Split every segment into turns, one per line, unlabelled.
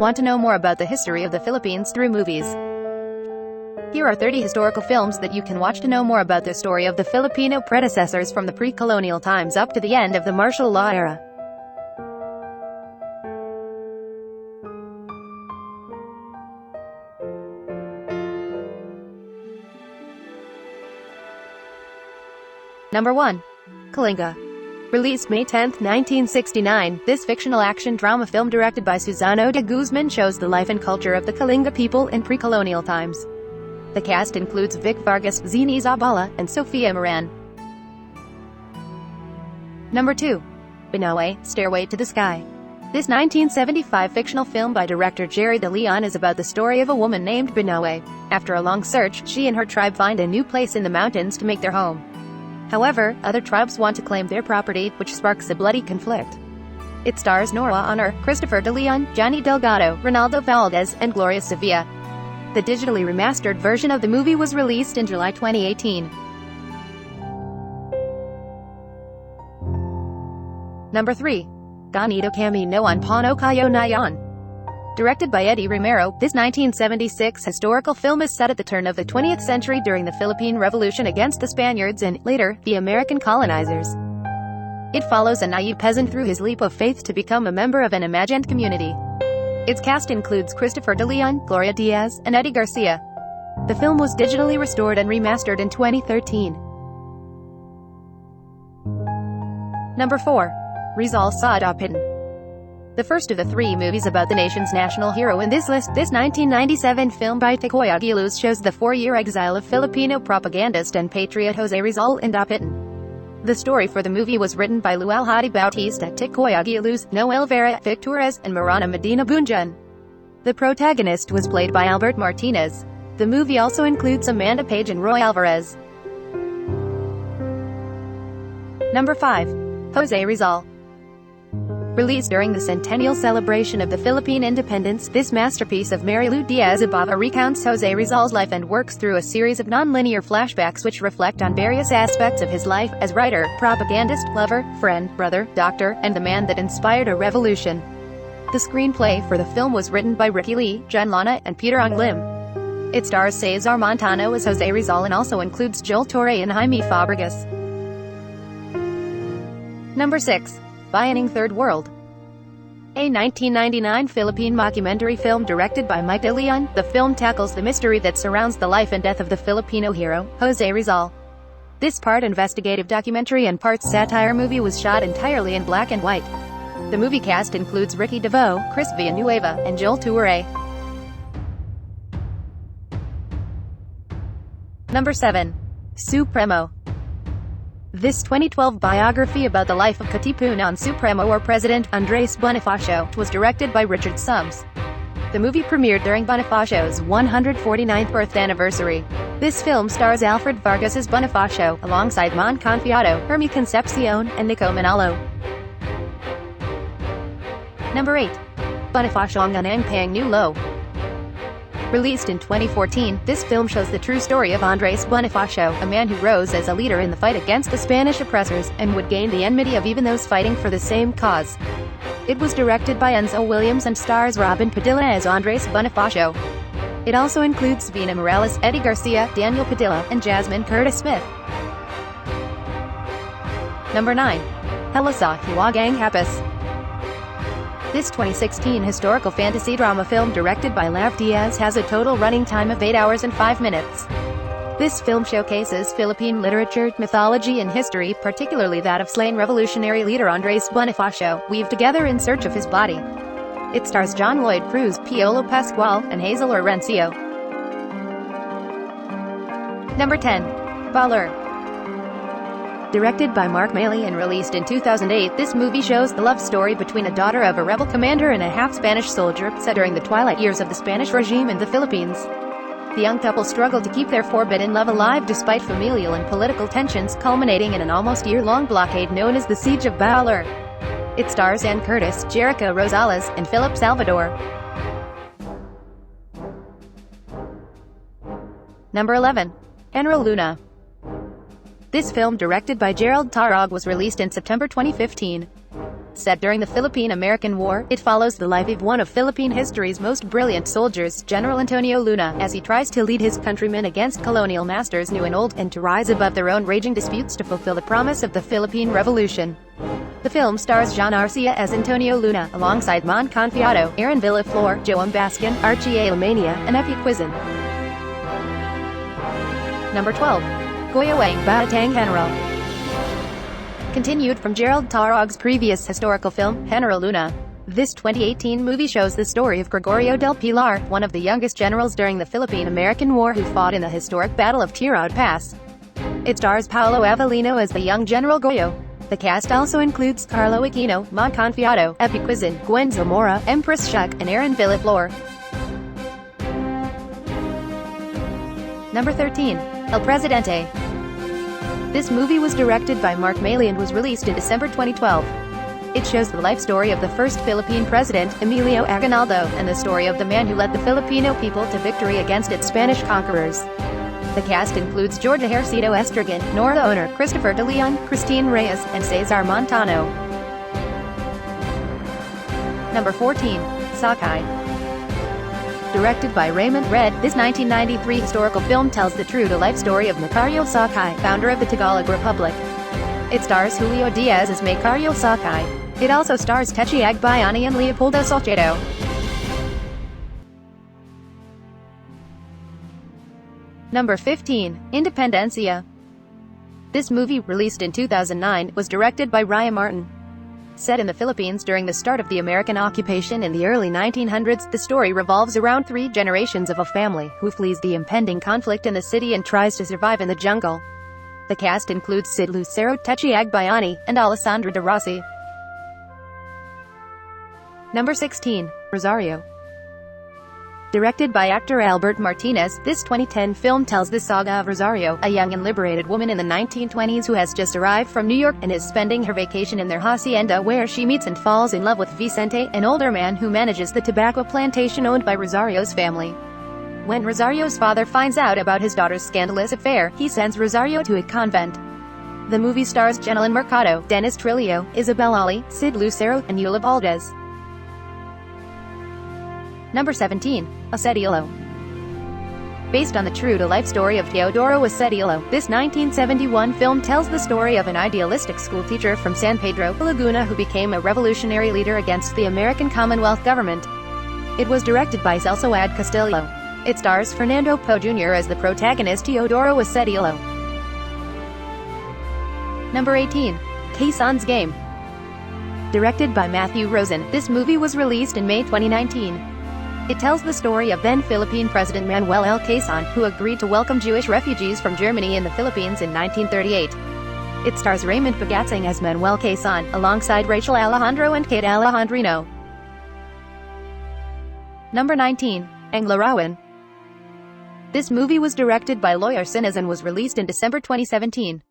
Want to know more about the history of the Philippines through movies? Here are 30 historical films that you can watch to know more about the story of the Filipino predecessors from the pre-colonial times up to the end of the martial law era. Number 1. Kalinga. Released May 10, 1969, this fictional action drama film directed by Susano de Guzman shows the life and culture of the Kalinga people in pre-colonial times. The cast includes Vic Vargas, Zini Zabala, and Sofia Moran. Number 2. Binawe, Stairway to the Sky. This 1975 fictional film by director Jerry De Leon is about the story of a woman named Binawe. After a long search, she and her tribe find a new place in the mountains to make their home. However, other tribes want to claim their property, which sparks a bloody conflict. It stars Nora Honor, Christopher De Leon, Johnny Delgado, Ronaldo Valdez, and Gloria Sevilla. The digitally remastered version of the movie was released in July 2018. Number 3. Ganito Kami Noon Pano Kayo Nayon. Directed by Eddie Romero, this 1976 historical film is set at the turn of the 20th century during the Philippine Revolution against the Spaniards and, later, the American colonizers. It follows a naive peasant through his leap of faith to become a member of an imagined community. Its cast includes Christopher De Leon, Gloria Diaz, and Eddie Garcia. The film was digitally restored and remastered in 2013. Number 4. Rizal sa Dapitan. The first of the 3 movies about the nation's national hero in this list, this 1997 film by Ticoy Aguiluz shows the 4-year exile of Filipino propagandist and patriot Jose Rizal in Dapitan. The story for the movie was written by Lualhati Bautista, Ticoy Aguiluz, Noel Vera, Vic Torres, and Marana Medina Bunjan. The protagonist was played by Albert Martinez. The movie also includes Amanda Page and Roy Alvarez. Number 5. Jose Rizal. Released during the centennial celebration of the Philippine independence, this masterpiece of Marilu Diaz-Ibarra recounts Jose Rizal's life and works through a series of non-linear flashbacks which reflect on various aspects of his life as writer, propagandist, lover, friend, brother, doctor, and the man that inspired a revolution. The screenplay for the film was written by Ricky Lee, John Lana, and Peter Ong Lim. It stars Cesar Montano as Jose Rizal and also includes Joel Torre and Jaime Fabregas. Number 6. Bayanining Third World. A 1999 Philippine mockumentary film directed by Mike De Leon, the film tackles the mystery that surrounds the life and death of the Filipino hero, Jose Rizal. This part investigative documentary and part satire movie was shot entirely in black and white. The movie cast includes Ricky DeVoe, Chris Villanueva, and Joel Torre. Number 7. Supremo. This 2012 biography about the life of Katipunan Supremo or President Andres Bonifacio was directed by Richard Sums. The movie premiered during Bonifacio's 149th birth anniversary. This film stars Alfred Vargas as Bonifacio, alongside Mon Confiado, Hermie Concepcion, and Nico Manalo. Number 8. Bonifacio ang Anang Pang Nu Lo. Released in 2014, this film shows the true story of Andres Bonifacio, a man who rose as a leader in the fight against the Spanish oppressors, and would gain the enmity of even those fighting for the same cause. It was directed by Enzo Williams and stars Robin Padilla as Andres Bonifacio. It also includes Vina Morales, Eddie Garcia, Daniel Padilla, and Jasmine Curtis Smith. Number 9. Helasa Hiwagang Hapas. This 2016 historical fantasy drama film directed by Lav Diaz has a total running time of 8 hours and 5 minutes. This film showcases Philippine literature, mythology, and history, particularly that of slain revolutionary leader Andres Bonifacio, weaved together in search of his body. It stars John Lloyd Cruz, Piolo Pascual, and Hazel Orencio. Number 10. Baler. Directed by Mark Maley and released in 2008, this movie shows the love story between a daughter of a rebel commander and a half-Spanish soldier, set during the twilight years of the Spanish regime in the Philippines. The young couple struggle to keep their forbidden love alive despite familial and political tensions, culminating in an almost year-long blockade known as the Siege of Baler. It stars Ann Curtis, Jerica Rosales, and Philip Salvador. Number 11. Enro Luna. This film, directed by Gerald Tarog, was released in September 2015. Set during the Philippine-American War, it follows the life of one of Philippine history's most brilliant soldiers, General Antonio Luna, as he tries to lead his countrymen against colonial masters new and old, and to rise above their own raging disputes to fulfill the promise of the Philippine Revolution. The film stars John Arcia as Antonio Luna, alongside Mon Confiado, Aaron Villaflor, Joam Baskin, Archie Alamania, and Effie Quizin. Number 12. Goyawang Batang General. Continued from Gerald Tarog's previous historical film, General Luna. This 2018 movie shows the story of Gregorio del Pilar, one of the youngest generals during the Philippine-American War who fought in the historic Battle of Tirao Pass. It stars Paolo Avellino as the young General Goyo. The cast also includes Carlo Aquino, Mon Confiado, Effie Quizin, Gwen Zamora, Empress Shuck, and Aaron Villaflor. Number 13. El Presidente. This movie was directed by Mark Maley and was released in December 2012. It shows the life story of the first Philippine president, Emilio Aguinaldo, and the story of the man who led the Filipino people to victory against its Spanish conquerors. The cast includes George Ejercito Estragan, Nora Honor, Christopher De Leon, Christine Reyes, and Cesar Montano. Number 14. Sakay. Directed by Raymond Red, this 1993 historical film tells the true-to-life story of Macario Sakay, founder of the Tagalog Republic. It stars Julio Diaz as Macario Sakay. It also stars Techi Agbayani and Leopoldo Salcedo. Number 15. Independencia. This movie, released in 2009, was directed by Ryan Martin. Set in the Philippines during the start of the American occupation in the early 1900s, the story revolves around 3 generations of a family who flees the impending conflict in the city and tries to survive in the jungle. The cast includes Sid Lucero, Techi Agbayani, and Alessandra De Rossi. Number 16. Rosario. Directed by actor Albert Martinez, this 2010 film tells the saga of Rosario, a young and liberated woman in the 1920s who has just arrived from New York and is spending her vacation in their hacienda, where she meets and falls in love with Vicente, an older man who manages the tobacco plantation owned by Rosario's family. When Rosario's father finds out about his daughter's scandalous affair, he sends Rosario to a convent. The movie stars Jenilyn Mercado, Dennis Trillo, Isabel Ali, Sid Lucero, and Eula Valdez. Number 17. Acedillo. Based on the true-to-life story of Teodoro Acedillo, this 1971 film tells the story of an idealistic schoolteacher from San Pedro, Laguna who became a revolutionary leader against the American Commonwealth government. It was directed by Celso Ad Castillo. It stars Fernando Poe Jr. as the protagonist Teodoro Acedillo. Number 18. Quezon's Game. Directed by Matthew Rosen, this movie was released in May 2019. It tells the story of then-Philippine President Manuel L. Quezon, who agreed to welcome Jewish refugees from Germany in the Philippines in 1938. It stars Raymond Pagatsing as Manuel Quezon, alongside Rachel Alejandro and Kate Alejandrino. Number 19. Ang Larawan. This movie was directed by Loy Arcinas and was released in December 2017.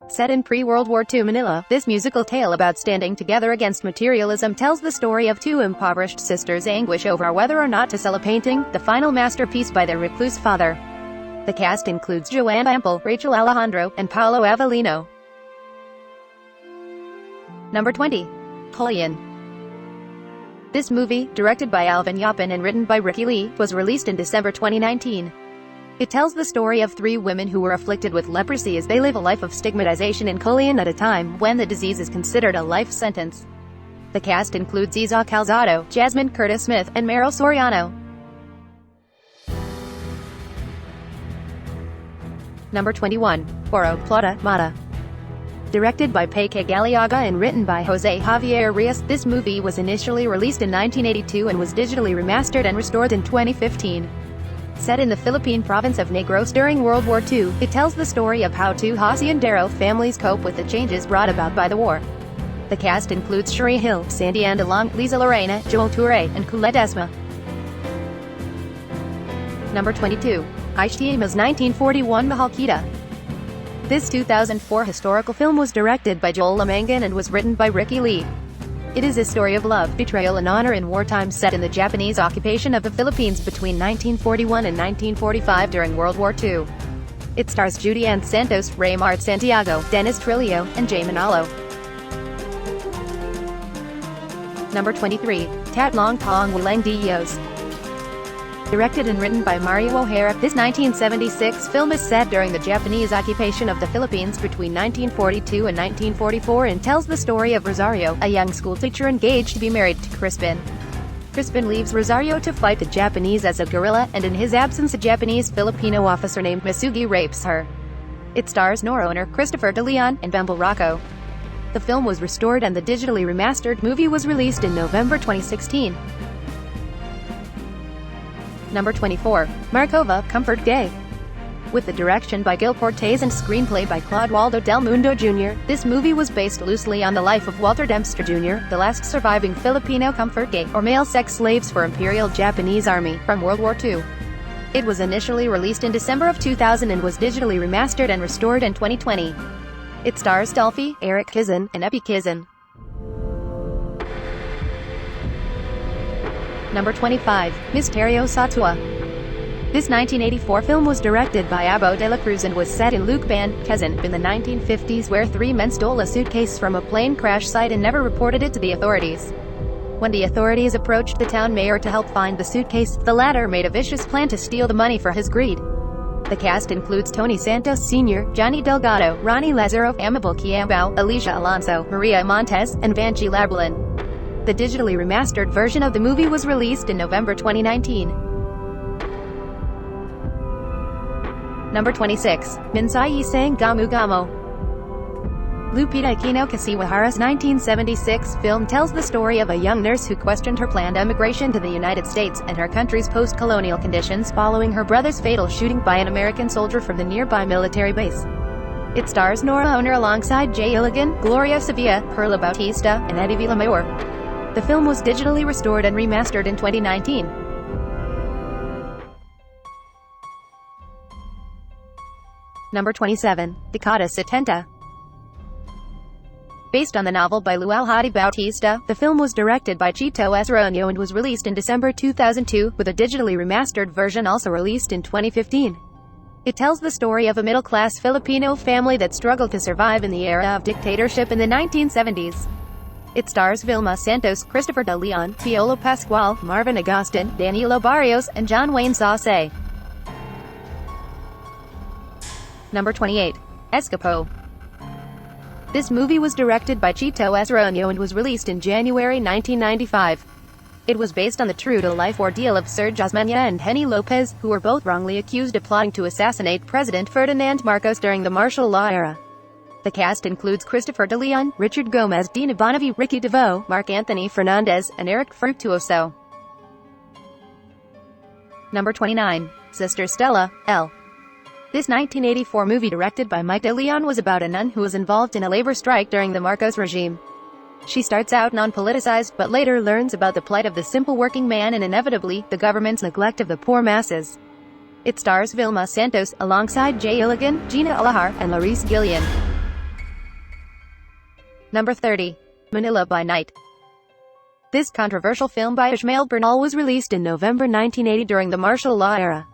Set in pre-World War II Manila, this musical tale about standing together against materialism tells the story of 2 impoverished sisters' anguish over whether or not to sell a painting, the final masterpiece by their recluse father. The cast includes Joanne Ample, Rachel Alejandro, and Paolo Avellino. Number 20. Hoyan. This movie, directed by Alvin Yapin and written by Ricky Lee, was released in December 2019. It tells the story of 3 women who were afflicted with leprosy as they live a life of stigmatization in Colian at a time when the disease is considered a life sentence. The cast includes Isa Calzado, Jasmine Curtis Smith, and Meryl Soriano. Number 21. Oro Plata Mata. Directed by Peque Galiaga and written by Jose Javier Rios, this movie was initially released in 1982 and was digitally remastered and restored in 2015. Set in the Philippine province of Negros during World War II, it tells the story of how 2 haciendero families cope with the changes brought about by the war. The cast includes Sheree Hill, Sandy Andalong, Liza Lorena, Joel Toure, and Colette Esma. Number 22. Ishtima's 1941 Mahalkita. This 2004 historical film was directed by Joel Lamangan and was written by Ricky Lee. It is a story of love, betrayal and honor in wartime set in the Japanese occupation of the Philippines between 1941 and 1945 during World War II. It stars Judy Ann Santos, Raymart Santiago, Dennis Trillo, and Jay Manalo. Number 23. Tat Long Pong Walang Dios. Directed and written by Mario O'Hara, this 1976 film is set during the Japanese occupation of the Philippines between 1942 and 1944 and tells the story of Rosario, a young schoolteacher engaged to be married to Crispin. Crispin leaves Rosario to fight the Japanese as a guerrilla, and in his absence a Japanese Filipino officer named Masugi rapes her. It stars Nora owner Christopher De Leon and Bemble Rocco. The film was restored and the digitally remastered movie was released in November 2016. Number 24. Markova, Comfort Gay. With the direction by Gil Portes and screenplay by Claude Waldo Del Mundo Jr., this movie was based loosely on the life of Walter Dempster Jr., the last surviving Filipino comfort gay, or male sex slaves for Imperial Japanese Army, from World War II. It was initially released in December of 2000 and was digitally remastered and restored in 2020. It stars Dolphy, Eric Kizan, and Epi Kizan. Number 25. Misterio sa Tua. This 1984 film was directed by Abo de la Cruz and was set in Lucban, Quezon, in the 1950s, where three men stole a suitcase from a plane crash site and never reported it to the authorities. When the authorities approached the town mayor to help find the suitcase, the latter made a vicious plan to steal the money for his greed. The cast includes Tony Santos Sr., Johnny Delgado, Ronnie Lazaro, Amabel Quiambao, Alicia Alonso, Maria Montes, and Vanjie Laberlin. The digitally remastered version of the movie was released in November 2019. Number 26. Minsai Sang Gamu Gamo. Lupita Aquino Kasiwahara's 1976 film tells the story of a young nurse who questioned her planned emigration to the United States and her country's post-colonial conditions following her brother's fatal shooting by an American soldier from the nearby military base. It stars Nora Owner alongside Jay Iligan, Gloria Sevilla, Perla Bautista, and Eddie Villamayor. The film was digitally restored and remastered in 2019. Number 27. Dakota Setenta. Based on the novel by Lual Hadi Bautista, the film was directed by Chito Esronio and was released in December 2002, with a digitally remastered version also released in 2015. It tells the story of a middle-class Filipino family that struggled to survive in the era of dictatorship in the 1970s. It stars Vilma Santos, Christopher De Leon, Piolo Pascual, Marvin Agustin, Danilo Barrios, and John Wayne Sauce. Number 28. Escapo. This movie was directed by Chito Esronio and was released in January 1995. It was based on the true-to-life ordeal of Serge Osmeña and Henny Lopez, who were both wrongly accused of plotting to assassinate President Ferdinand Marcos during the martial law era. The cast includes Christopher De Leon, Richard Gomez, Dina Bonnevie, Ricky DeVoe, Mark Anthony Fernandez, and Eric Fructuoso. Number 29. Sister Stella, L. This 1984 movie directed by Mike De Leon was about a nun who was involved in a labor strike during the Marcos regime. She starts out non-politicized, but later learns about the plight of the simple working man and inevitably, the government's neglect of the poor masses. It stars Vilma Santos, alongside Jay Iligan, Gina Alahar, and Laurice Gillian. Number 30. Manila by Night. This controversial film by Ishmael Bernal was released in November 1980 during the martial law era.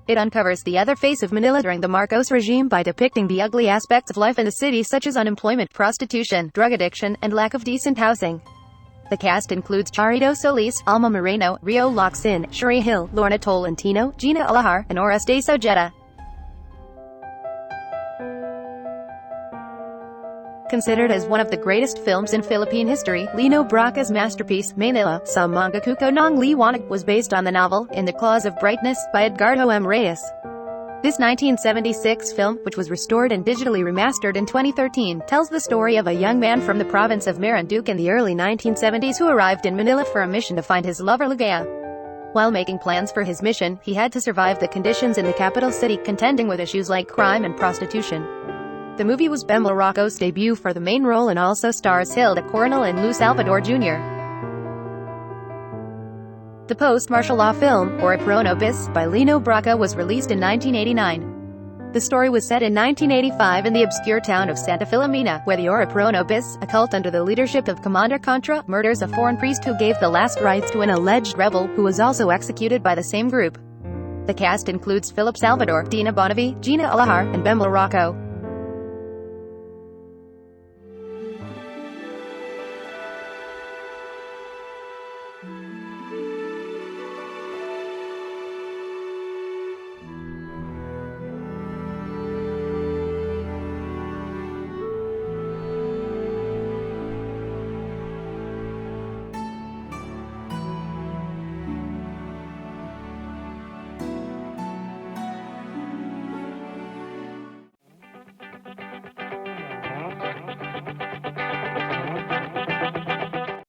It uncovers the other face of Manila during the Marcos regime by depicting the ugly aspects of life in the city such as unemployment, prostitution, drug addiction, and lack of decent housing. The cast includes Charito Solis, Alma Moreno, Rio Locsin, Shuri Hill, Lorna Tolentino, Gina Alahar, and Oreste Sojeta. Considered as one of the greatest films in Philippine history, Lino Brocka's masterpiece, Maynila, sa Mga Kuko ng Liwanag, was based on the novel, In the Claws of Brightness, by Edgardo M. Reyes. This 1976 film, which was restored and digitally remastered in 2013, tells the story of a young man from the province of Marinduque in the early 1970s who arrived in Manila for a mission to find his lover Ligaya. While making plans for his mission, he had to survive the conditions in the capital city, contending with issues like crime and prostitution. The movie was Bemble Rocco's debut for the main role and also stars Hilda Coronel and Lou Salvador Jr. The post-martial law film, Orapronobis, by Lino Brocka was released in 1989. The story was set in 1985 in the obscure town of Santa Filomena, where the Orapronobis, a cult under the leadership of Commander Contra, murders a foreign priest who gave the last rites to an alleged rebel, who was also executed by the same group. The cast includes Philip Salvador, Dina Bonnevie, Gina Alahar, and Bemble Rocco.